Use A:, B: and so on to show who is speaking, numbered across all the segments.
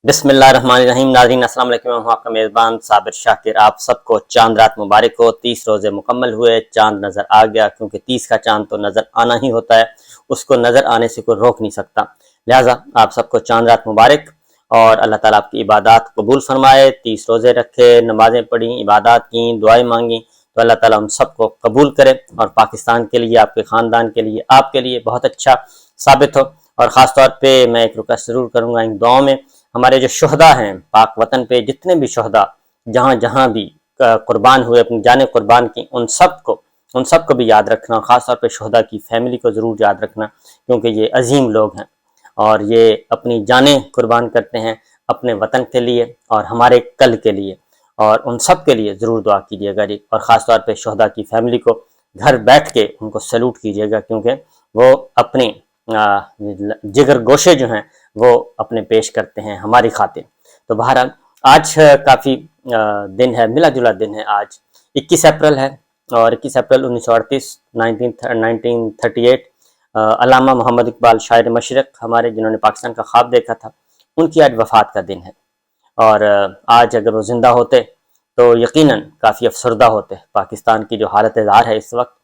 A: بسم اللہ الرحمن الرحیم۔ ناظرین السلام علیکم، میں ہوں آپ کا میزبان صابر شاکر۔ آپ سب کو چاند رات مبارک ہو۔ 30 روزے مکمل ہوئے، چاند نظر آ گیا، کیونکہ 30 کا چاند تو نظر آنا ہی ہوتا ہے، اس کو نظر آنے سے کوئی روک نہیں سکتا۔ لہٰذا آپ سب کو چاند رات مبارک، اور اللہ تعالیٰ آپ کی عبادات قبول فرمائے۔ 30 روزے رکھے، نمازیں پڑھیں، عبادات کیں، دعائیں مانگیں، تو اللہ تعالیٰ ہم سب کو قبول کرے اور پاکستان کے لیے، آپ کے خاندان کے لیے، آپ کے لیے بہت اچھا ثابت ہو۔ اور خاص طور پہ میں ایک ریکویسٹ ضرور کروں گا ان دعاؤں میں، ہمارے جو شہداء ہیں پاک وطن پہ، جتنے بھی شہداء جہاں جہاں بھی قربان ہوئے، اپنی جانیں قربان کی، ان سب کو بھی یاد رکھنا، خاص طور پہ شہداء کی فیملی کو ضرور یاد رکھنا، کیونکہ یہ عظیم لوگ ہیں اور یہ اپنی جانیں قربان کرتے ہیں اپنے وطن کے لیے اور ہمارے کل کے لیے، اور ان سب کے لیے ضرور دعا کیجیے گا جی۔ اور خاص طور پہ شہداء کی فیملی کو گھر بیٹھ کے ان کو سیلوٹ کیجیے گا، کیونکہ وہ اپنی جگر گوشے جو ہیں وہ اپنے پیش کرتے ہیں ہماری خاطر۔ تو بہرحال آج کافی دن ہے، ملا جلا دن ہے۔ آج 21 اپریل ہے، اور 21 اپریل 1938 1938 علامہ محمد اقبال شاعر مشرق ہمارے، جنہوں نے پاکستان کا خواب دیکھا تھا، ان کی آج وفات کا دن ہے۔ اور آج اگر وہ زندہ ہوتے تو یقیناً کافی افسردہ ہوتے۔ پاکستان کی جو حالت زار ہے اس وقت،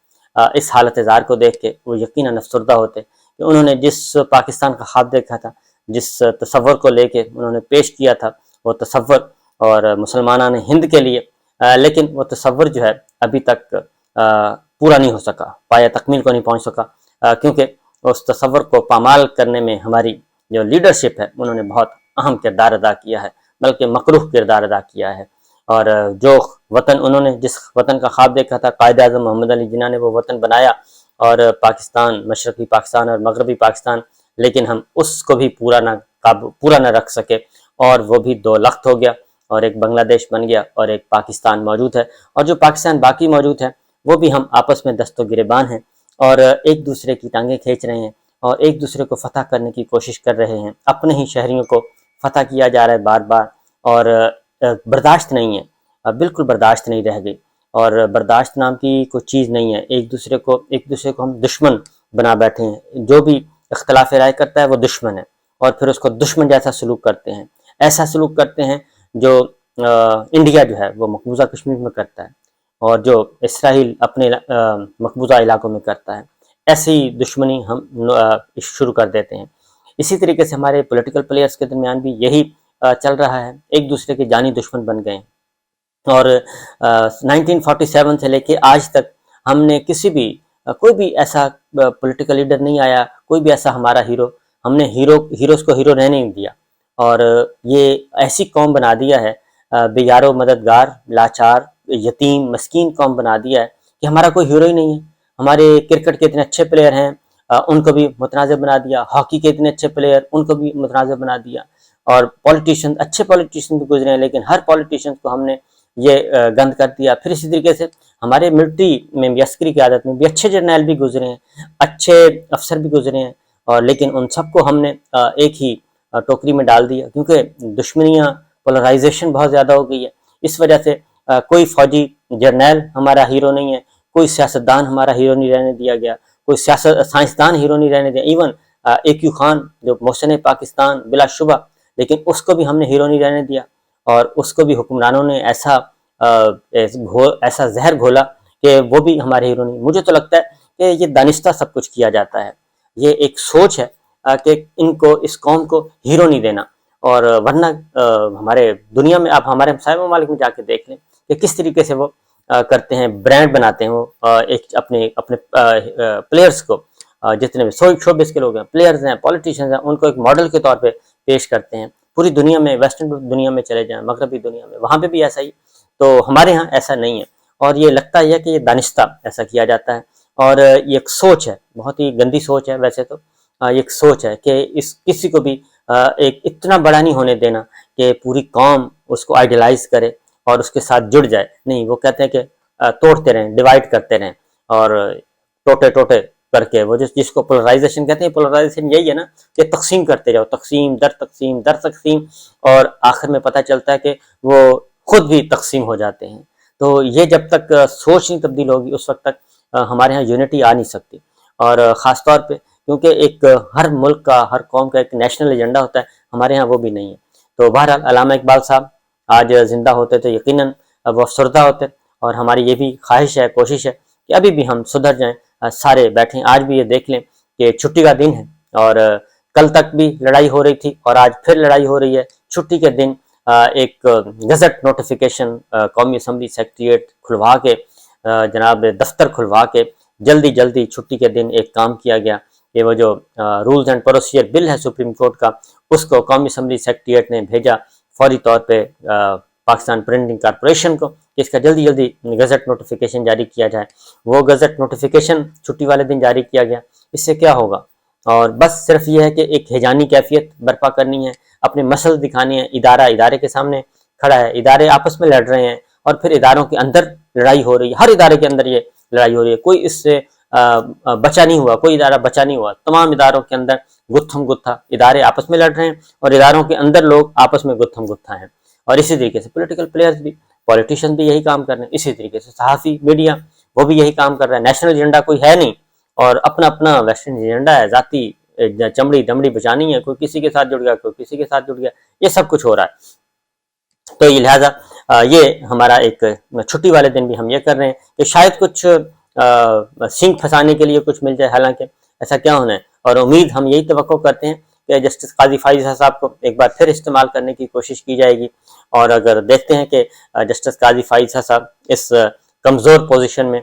A: اس حالت زار کو دیکھ کے وہ یقیناً افسردہ ہوتے کہ انہوں نے جس پاکستان کا خواب دیکھا تھا، جس تصور کو لے کے انہوں نے پیش کیا تھا، وہ تصور اور مسلمانان ہند کے لیے، لیکن وہ تصور جو ہے ابھی تک پورا نہیں ہو سکا، پایہ تکمیل کو نہیں پہنچ سکا، کیونکہ اس تصور کو پامال کرنے میں ہماری جو لیڈرشپ ہے انہوں نے بہت اہم کردار ادا کیا ہے، بلکہ مکروہ کردار ادا کیا ہے۔ اور جو وطن انہوں نے، جس وطن کا خواب دیکھا تھا، قائد اعظم محمد علی جناح نے وہ وطن بنایا، اور پاکستان، مشرقی پاکستان اور مغربی پاکستان، لیکن ہم اس کو بھی پورا نہ رکھ سکے، اور وہ بھی دو لخت ہو گیا، اور ایک بنگلہ دیش بن گیا اور ایک پاکستان موجود ہے۔ اور جو پاکستان باقی موجود ہے وہ بھی ہم آپس میں دست و گریبان ہیں، اور ایک دوسرے کی ٹانگیں کھینچ رہے ہیں، اور ایک دوسرے کو فتح کرنے کی کوشش کر رہے ہیں۔ اپنے ہی شہریوں کو فتح کیا جا رہا ہے بار بار، اور برداشت نہیں ہے، بالکل برداشت نہیں رہ گئی، اور برداشت نام کی کوئی چیز نہیں ہے۔ ایک دوسرے کو ہم دشمن بنا بیٹھے ہیں، جو بھی اختلاف رائے کرتا ہے وہ دشمن ہے، اور پھر اس کو دشمن جیسا سلوک کرتے ہیں، ایسا سلوک کرتے ہیں جو انڈیا جو ہے وہ مقبوضہ کشمیر میں کرتا ہے، اور جو اسرائیل اپنے مقبوضہ علاقوں میں کرتا ہے، ایسی دشمنی ہم شروع کر دیتے ہیں۔ اسی طریقے سے ہمارے پولیٹیکل پلیئرز کے درمیان بھی یہی چل رہا ہے، ایک دوسرے کے جانی دشمن بن گئے ہیں۔ اور 1947 سے لے کے آج تک ہم نے کوئی بھی ایسا پولیٹیکل لیڈر نہیں آیا، کوئی بھی ایسا ہمارا ہیرو، ہم نے ہیروز کو ہیرو رہنے نہیں دیا، اور یہ ایسی قوم بنا دیا ہے، بے یار و مددگار، لاچار، یتیم، مسکین قوم بنا دیا ہے کہ ہمارا کوئی ہیرو ہی نہیں ہے۔ ہمارے کرکٹ کے اتنے اچھے پلیئر ہیں، ان کو بھی متنازع بنا دیا، ہاکی کے اتنے اچھے پلیئر، ان کو بھی متنازع بنا دیا، اور اچھے پولیٹیشین بھی گزرے ہیں، لیکن ہر پولیٹیشین کو ہم نے یہ گند کر دیا۔ پھر اسی طریقے سے ہمارے ملٹری میں بھی، عسکری قیادت میں بھی اچھے جرنیل بھی گزرے ہیں، اچھے افسر بھی گزرے ہیں، اور لیکن ان سب کو ہم نے ایک ہی ٹوکری میں ڈال دیا، کیونکہ دشمنیاں، پولرائزیشن بہت زیادہ ہو گئی ہے۔ اس وجہ سے کوئی فوجی جرنیل ہمارا ہیرو نہیں ہے، کوئی سیاستدان ہمارا ہیرو نہیں رہنے دیا گیا، کوئی سائنسدان ہیرو نہیں رہنے دیا، ایون AQ خان جو محسن پاکستان بلا شبہ، لیکن اس کو بھی ہم نے ہیرو نہیں رہنے دیا، اور اس کو بھی حکمرانوں نے ایسا زہر گھولا کہ وہ بھی ہمارے ہیرو نہیں۔ مجھے تو لگتا ہے کہ یہ دانستہ سب کچھ کیا جاتا ہے، یہ ایک سوچ ہے کہ اس قوم کو ہیرو نہیں دینا، اور ورنہ ہمارے دنیا میں، آپ ہمارے ہمسائے ممالک میں جا کے دیکھ لیں کہ کس طریقے سے وہ کرتے ہیں، برانڈ بناتے ہیں وہ ایک اپنے پلیئرز کو، جتنے بھی شوبز کے لوگ ہیں، پلیئرز ہیں، پولیٹیشنز ہیں، ان کو ایک ماڈل کے طور پہ پیش کرتے ہیں۔ پوری دنیا میں، ویسٹرن دنیا میں چلے جائیں، مغربی دنیا میں، وہاں پہ بھی ایسا ہی، تو ہمارے ہاں ایسا نہیں ہے، اور یہ لگتا ہے کہ یہ دانستہ ایسا کیا جاتا ہے، اور یہ ایک سوچ ہے، بہت ہی گندی سوچ ہے ویسے تو، یہ ایک سوچ ہے کہ کسی کو بھی ایک اتنا بڑا نہیں ہونے دینا کہ پوری قوم اس کو آئیڈیلائز کرے اور اس کے ساتھ جڑ جائے۔ نہیں، وہ کہتے ہیں کہ توڑتے رہیں، ڈیوائڈ کرتے رہیں، اور ٹوٹے کر کے، وہ جس کو پولرائزیشن کہتے ہیں، پولرائزیشن یہی ہے نا کہ تقسیم کرتے جاؤ، تقسیم در تقسیم در تقسیم، اور آخر میں پتہ چلتا ہے کہ وہ خود بھی تقسیم ہو جاتے ہیں۔ تو یہ جب تک سوچ نہیں تبدیل ہوگی، اس وقت تک ہمارے ہاں یونٹی آ نہیں سکتی، اور خاص طور پہ کیونکہ ایک ہر ملک کا، ہر قوم کا ایک نیشنل ایجنڈا ہوتا ہے، ہمارے ہاں وہ بھی نہیں ہے۔ تو بہرحال علامہ اقبال صاحب آج زندہ ہوتے تو یقیناً وہ افسردہ ہوتے، اور ہماری یہ بھی خواہش ہے، کوشش ہے کہ ابھی بھی ہم سدھر جائیں، سارے بیٹھیں۔ آج بھی یہ دیکھ لیں کہ چھٹی کا دن ہے، اور کل تک بھی لڑائی ہو رہی تھی اور آج پھر لڑائی ہو رہی ہے۔ چھٹی کے دن ایک گزٹ نوٹیفیکیشن قومی اسمبلی سیکریٹریٹ کھلوا کے، جناب دفتر کھلوا کے جلدی جلدی چھٹی کے دن ایک کام کیا گیا کہ وہ جو رولز اینڈ پروسیجر بل ہے سپریم کورٹ کا، اس کو قومی اسمبلی سیکریٹریٹ نے بھیجا فوری طور پہ پاکستان پرنٹنگ کارپوریشن کو کہ اس کا جلدی جلدی گزٹ نوٹیفیکیشن جاری کیا جائے۔ وہ گزٹ نوٹیفیکیشن چھٹی والے دن جاری کیا گیا۔ اس سے کیا ہوگا؟ اور بس صرف یہ ہے کہ ایک ہیجانی کیفیت برپا کرنی ہے، اپنے مسئلے دکھانے ہیں۔ ادارہ ادارے کے سامنے کھڑا ہے، ادارے آپس میں لڑ رہے ہیں، اور پھر اداروں کے اندر لڑائی ہو رہی ہے، ہر ادارے کے اندر یہ لڑائی ہو رہی ہے، کوئی اس سے بچا نہیں ہوا، کوئی ادارہ بچا نہیں ہوا، تمام اداروں کے اندر گتھم گتھا، ادارے آپس میں لڑ رہے ہیں اور اداروں کے اندر لوگ آپس میں گتھم گتھا ہیں۔ اور اسی طریقے سے پولیٹیکل پلیئرز بھی، پولیٹیشین بھی یہی کام کر رہے ہیں، اسی طریقے سے صحافی، میڈیا، وہ بھی یہی کام کر رہا ہے۔ نیشنل ایجنڈا کوئی ہے نہیں، اور اپنا اپنا ویسٹرن ایجنڈا ہے، ذاتی چمڑی دمڑی بچانی ہے، کوئی کسی کے ساتھ جڑ گیا، کوئی کسی کے ساتھ جڑ گیا، یہ سب کچھ ہو رہا ہے۔ تو یہ لہٰذا یہ ہمارا ایک چھٹی والے دن بھی ہم یہ کر رہے ہیں کہ شاید کچھ سینک پھنسانے کے لیے کچھ مل جائے، حالانکہ ایسا کیا ہونا ہے، اور امید ہم یہی توقع کرتے ہیں کہ جسٹس قاضی فائز صاحب کو ایک بار پھر استعمال کرنے کی کوشش کی جائے گی، اور اگر دیکھتے ہیں کہ جسٹس قاضی فائز صاحب اس کمزور پوزیشن میں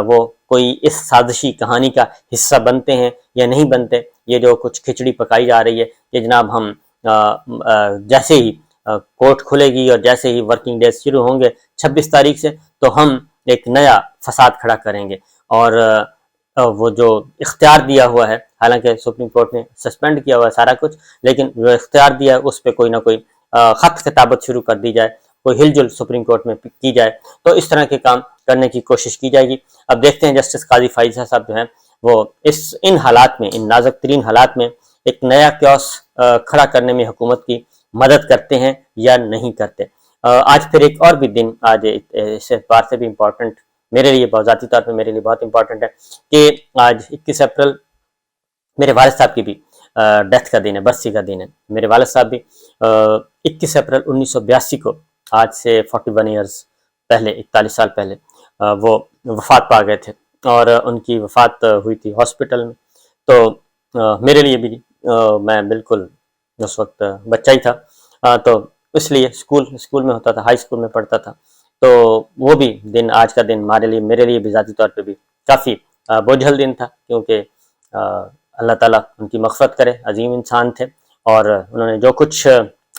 A: وہ کوئی اس سازشی کہانی کا حصہ بنتے ہیں یا نہیں بنتے، یہ جو کچھ کھچڑی پکائی جا رہی ہے کہ جناب ہم جیسے ہی کورٹ کھلے گی اور جیسے ہی ورکنگ ڈیز شروع ہوں گے 26 تاریخ سے، تو ہم ایک نیا فساد کھڑا کریں گے، اور وہ جو اختیار دیا ہوا ہے، حالانکہ سپریم کورٹ نے سسپینڈ کیا ہوا ہے سارا کچھ، لیکن جو اختیار دیا ہے اس پہ کوئی نہ کوئی خط خطابت شروع کر دی جائے، کوئی ہل جل سپریم کورٹ میں کی جائے، تو اس طرح کے کام کرنے کی کوشش کی جائے گی۔ اب دیکھتے ہیں جسٹس قاضی فائز صاحب جو ہیں وہ ان حالات میں، ان نازک ترین حالات میں ایک نیا کیوس کھڑا کرنے میں حکومت کی مدد کرتے ہیں یا نہیں کرتے۔ آج پھر ایک اور بھی دن، آج اس اعتبار سے بھی امپورٹنٹ میرے لیے، بہت ذاتی طور پہ میرے لیے بہت امپورٹنٹ ہے کہ آج 21 اپریل میرے والد صاحب کی بھی ڈیتھ کا دن ہے، برسی کا دن ہے۔ میرے والد صاحب بھی 21 اپریل 1982 کو، آج سے 41 ایئرز پہلے، 41 سال پہلے وہ وفات پا گئے تھے، اور ان کی وفات ہوئی تھی ہاسپٹل میں۔ تو میرے لیے بھی میں بالکل اس وقت بچہ ہی تھا، تو اس لیے اسکول میں ہوتا تھا، ہائی اسکول میں پڑھتا تھا، تو وہ بھی دن، آج کا دن میرے لیے بھی ذاتی طور پہ بھی کافی بوجھل دن تھا، کیونکہ اللہ تعالیٰ ان کی مغفرت کرے، عظیم انسان تھے، اور انہوں نے جو کچھ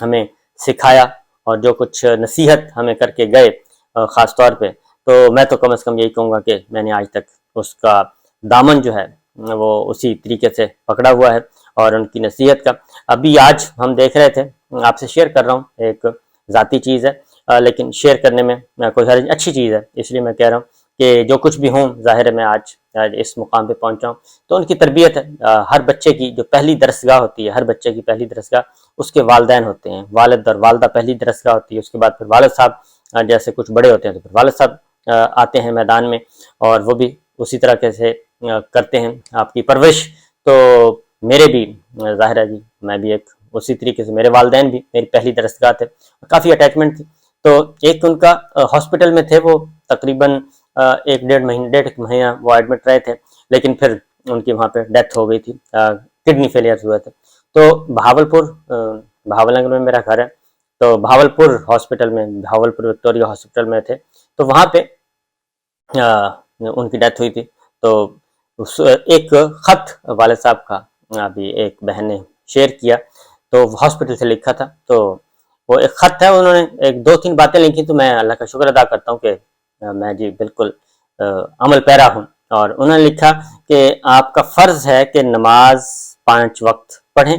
A: ہمیں سکھایا اور جو کچھ نصیحت ہمیں کر کے گئے خاص طور پہ، تو میں تو کم از کم یہی کہوں گا کہ میں نے آج تک اس کا دامن جو ہے وہ اسی طریقے سے پکڑا ہوا ہے، اور ان کی نصیحت کا ابھی آج ہم دیکھ رہے تھے، آپ سے شیئر کر رہا ہوں، ایک ذاتی چیز ہے لیکن شیئر کرنے میں کوئی حرج، اچھی چیز ہے، اس لیے میں کہہ رہا ہوں کہ جو کچھ بھی ہوں، ظاہر ہے میں آج اس مقام پہ پہنچا ہوں تو ان کی تربیت ہے۔ ہر بچے کی جو پہلی درسگاہ ہوتی ہے، ہر بچے کی پہلی درسگاہ اس کے والدین ہوتے ہیں، والد اور والدہ پہلی درسگاہ ہوتی ہے، اس کے بعد پھر والد صاحب جیسے کچھ بڑے ہوتے ہیں تو پھر والد صاحب آتے ہیں میدان میں، اور وہ بھی اسی طرح سے کرتے ہیں آپ کی پرورش۔ تو میرے بھی ظاہر ہے جی، میں بھی ایک اسی طریقے سے، میرے والدین بھی میری پہلی درسگاہ تھے، کافی اٹیچمنٹ تھی۔ تو ایک ان کا ہاسپٹل میں تھے، وہ تقریباً 1.5 مہینہ وہ ایڈمٹ رہے تھے، لیکن پھر ان کی وہاں پہ ڈیتھ ہو گئی تھی، کڈنی فیلئر ہوئے تھے۔ تو بہاول میں میرا گھر ہے، تو بہاولپور ہاسپٹل میں، بہاولپور وکٹوریہ ہاسپٹل میں تھے، تو وہاں پہ ان کی ڈیتھ ہوئی تھی۔ تو ایک خط والد صاحب کا ابھی ایک بہن نے شیئر کیا، تو ہاسپٹل سے لکھا تھا، تو وہ ایک خط ہے، انہوں نے ایک 2-3 باتیں لکھی، تو میں اللہ کا شکر ادا کرتا ہوں کہ میں جی بالکل عمل پیرا ہوں۔ اور انہوں نے لکھا کہ آپ کا فرض ہے کہ نماز 5 وقت پڑھیں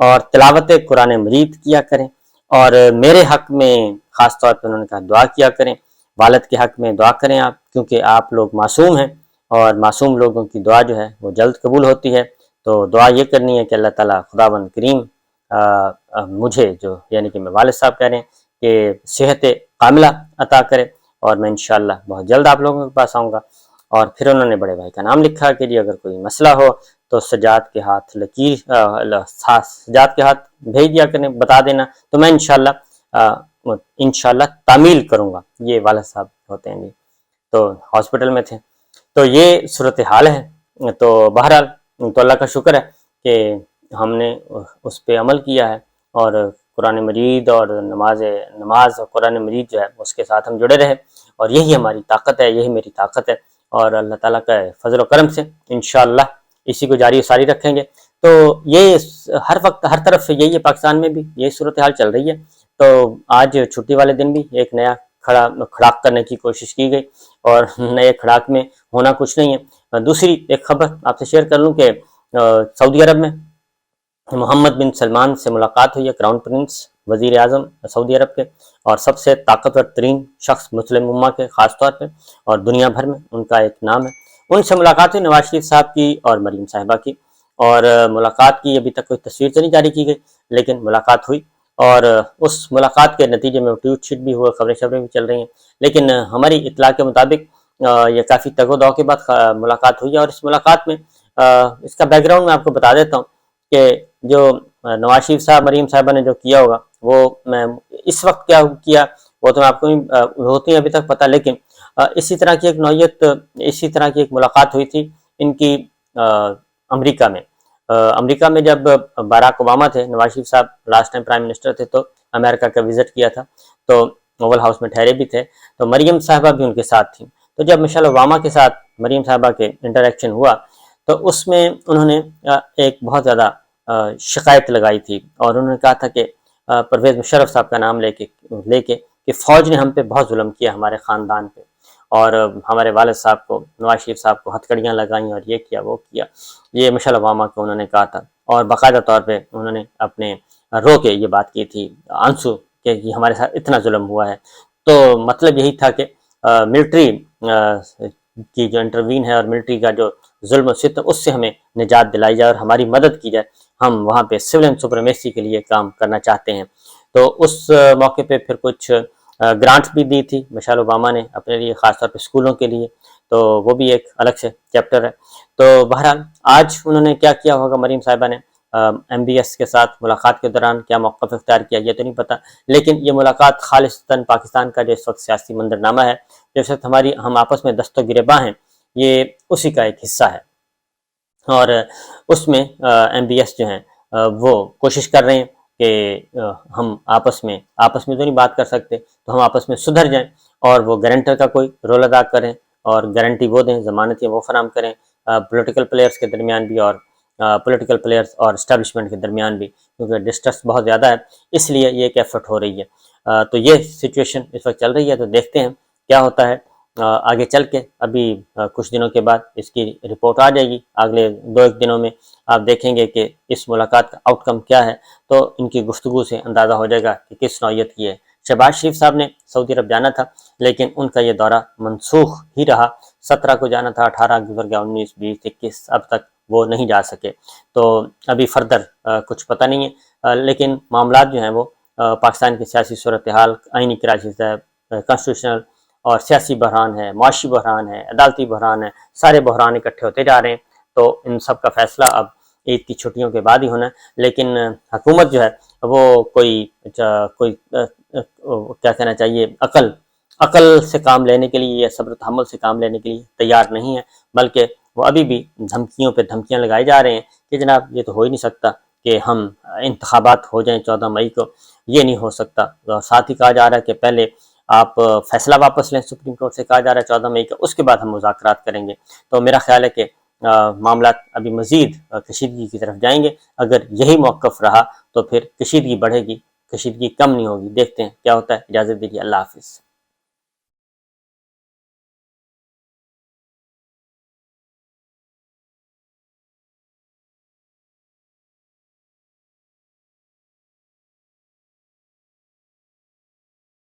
A: اور تلاوت قرآن مجید کیا کریں، اور میرے حق میں خاص طور پر انہوں نے کہا دعا کیا کریں، والد کے حق میں دعا کریں آپ، کیونکہ آپ لوگ معصوم ہیں، اور معصوم لوگوں کی دعا جو ہے وہ جلد قبول ہوتی ہے۔ تو دعا یہ کرنی ہے کہ اللہ تعالیٰ خداوند کریم مجھے، جو یعنی کہ میں والد صاحب کہہ رہے ہیں، کہ صحت کاملہ عطا کرے، اور میں انشاءاللہ بہت جلد آپ لوگوں کے پاس آؤں گا۔ اور پھر انہوں نے بڑے بھائی کا نام لکھا کہ جی اگر کوئی مسئلہ ہو تو سجاد کے ہاتھ سجاد کے ہاتھ بھیج دیا کریں، بتا دینا، تو میں انشاءاللہ تعمیل کروں گا۔ یہ والد صاحب ہوتے ہیں جی، تو ہاسپٹل میں تھے۔ تو یہ صورتحال ہے۔ تو بہرحال تو اللہ کا شکر ہے کہ ہم نے اس پہ عمل کیا ہے، اور قرآن مجید اور نماز اور قرآن مجید جو ہے اس کے ساتھ ہم جڑے رہے، اور یہی ہماری طاقت ہے، یہی میری طاقت ہے، اور اللہ تعالیٰ کا فضل و کرم سے انشاءاللہ اسی کو جاری و ساری رکھیں گے۔ تو یہ ہر وقت ہر طرف سے یہی ہے، پاکستان میں بھی یہی صورتحال چل رہی ہے۔ تو آج چھٹی والے دن بھی ایک نیا کھڑاک کرنے کی کوشش کی گئی، اور نئے کھڑاک میں ہونا کچھ نہیں ہے۔ دوسری ایک خبر آپ سے شیئر کر لوں کہ سعودی عرب میں محمد بن سلمان سے ملاقات ہوئی ہے، کراؤن پرنس وزیر اعظم سعودی عرب کے، اور سب سے طاقتور ترین شخص مسلم امہ کے خاص طور پہ اور دنیا بھر میں ان کا ایک نام ہے۔ ان سے ملاقات ہوئی نواز شریف صاحب کی اور مریم صاحبہ کی، اور ملاقات کی ابھی تک کوئی تصویر تو نہیں جاری کی گئی، لیکن ملاقات ہوئی، اور اس ملاقات کے نتیجے میں ٹویٹ شیٹ بھی ہوا، خبریں بھی چل رہی ہیں، لیکن ہماری اطلاع کے مطابق یہ کافی تگ و دو کے بعد ملاقات ہوئی ہے۔ اور اس ملاقات میں اس کا بیک گراؤنڈ میں آپ کو بتا دیتا ہوں کہ جو نواز شریف صاحب مریم صاحبہ نے جو کیا ہوگا، وہ میں اس وقت کیا کیا وہ تو آپ کو ہوتی ہے ابھی تک پتہ، لیکن اسی طرح کی ایک ملاقات ہوئی تھی ان کی امریکہ میں۔ امریکہ میں جب باراک اوباما تھے، نواز شریف صاحب لاسٹ ٹائم پرائم منسٹر تھے، تو امریکہ کا وزٹ کیا تھا، تو اوول ہاؤس میں ٹھہرے بھی تھے، تو مریم صاحبہ بھی ان کے ساتھ تھیں۔ تو جب مشیل اوباما کے ساتھ مریم صاحبہ کے انٹریکشن ہوا، تو اس میں انہوں نے ایک بہت زیادہ شکایت لگائی تھی، اور انہوں نے کہا تھا کہ پرویز مشرف صاحب کا نام لے کے کہ فوج نے ہم پہ بہت ظلم کیا، ہمارے خاندان پہ، اور ہمارے والد صاحب کو، نواز شریف صاحب کو ہتھکڑیاں لگائیں، اور یہ کیا وہ کیا، یہ مشیل اوباما کو انہوں نے کہا تھا، اور باقاعدہ طور پہ انہوں نے اپنے رو کے یہ بات کی تھی، آنسو، کہ یہ ہمارے ساتھ اتنا ظلم ہوا ہے۔ تو مطلب یہی تھا کہ ملٹری کی جو انٹروین ہے، اور ملٹری کا جو ظلم و ستم، اس سے ہمیں نجات دلائی جائے اور ہماری مدد کی جائے، ہم وہاں پہ سول اینڈ سپریمیسی کے لیے کام کرنا چاہتے ہیں۔ تو اس موقع پہ پھر کچھ گرانٹس بھی دی تھی مشیل اوباما نے اپنے لیے، خاص طور پہ اسکولوں کے لیے، تو وہ بھی ایک الگ سے چیپٹر ہے۔ تو بہرحال آج انہوں نے کیا کیا ہوگا مریم صاحبہ نے ایم بی ایس کے ساتھ ملاقات کے دوران، کیا موقف اختیار کیا یہ تو نہیں پتہ، لیکن یہ ملاقات خالصتاً پاکستان کا جو اس وقت سیاسی منظرنامہ ہے، جو اس وقت ہم آپس میں دست و گریباں ہیں، یہ اسی کا ایک حصہ ہے۔ اور اس میں ایم بی ایس جو ہیں وہ کوشش کر رہے ہیں کہ ہم آپس میں تو نہیں بات کر سکتے، تو ہم آپس میں سدھر جائیں، اور وہ گارنٹر کا کوئی رول ادا کریں، اور گارنٹی وہ دیں، ضمانتیں وہ فراہم کریں، پولیٹیکل پلیئرز کے درمیان بھی، اور پولیٹیکل پلیئرز اور اسٹیبلشمنٹ کے درمیان بھی، کیونکہ ڈسٹرس بہت زیادہ ہے، اس لیے یہ ایک ایفرٹ ہو رہی ہے۔ تو یہ سچویشن اس وقت چل رہی ہے، تو دیکھتے ہیں کیا ہوتا ہے آگے چل کے۔ ابھی کچھ دنوں کے بعد اس کی رپورٹ آ جائے گی، اگلے 2-1 دنوں میں آپ دیکھیں گے کہ اس ملاقات کا آؤٹ کم کیا ہے، تو ان کی گفتگو سے اندازہ ہو جائے گا کہ کس نوعیت کی ہے۔ شہباز شریف صاحب نے سعودی عرب جانا تھا، لیکن ان کا یہ دورہ منسوخ ہی رہا، 17 کو جانا تھا، 18 گزر گیا، 19، 20، 21، اب تک وہ نہیں جا سکے۔ تو ابھی فردر کچھ پتہ نہیں ہے، لیکن معاملات جو ہیں وہ پاکستان کی سیاسی صورتحال، آئینی کرائسس ہے، کانسٹیٹیوشنل اور سیاسی بحران ہے، معاشی بحران ہے، عدالتی بحران ہے، سارے بحران اکٹھے ہوتے جا رہے ہیں۔ تو ان سب کا فیصلہ اب عید کی چھٹیوں کے بعد ہی ہونا ہے، لیکن حکومت جو ہے وہ کوئی کیا کہنا چاہیے، عقل سے کام لینے کے لیے یا صبر و تحمل سے کام لینے کے لیے تیار نہیں ہے، بلکہ وہ ابھی بھی دھمکیوں پہ دھمکیاں لگائے جا رہے ہیں کہ جناب یہ تو ہو ہی نہیں سکتا کہ ہم انتخابات ہو جائیں 14 مئی کو، یہ نہیں ہو سکتا۔ اور ساتھ ہی کہا جا رہا ہے کہ پہلے آپ فیصلہ واپس لیں، سپریم کورٹ سے کہا جا رہا ہے 14 مئی کا، اس کے بعد ہم مذاکرات کریں گے۔ تو میرا خیال ہے کہ معاملات ابھی مزید کشیدگی کی طرف جائیں گے۔ اگر یہی موقف رہا تو پھر کشیدگی بڑھے گی، کشیدگی کم نہیں ہوگی۔ دیکھتے ہیں کیا ہوتا ہے۔ اجازت دیجیے، اللہ حافظ۔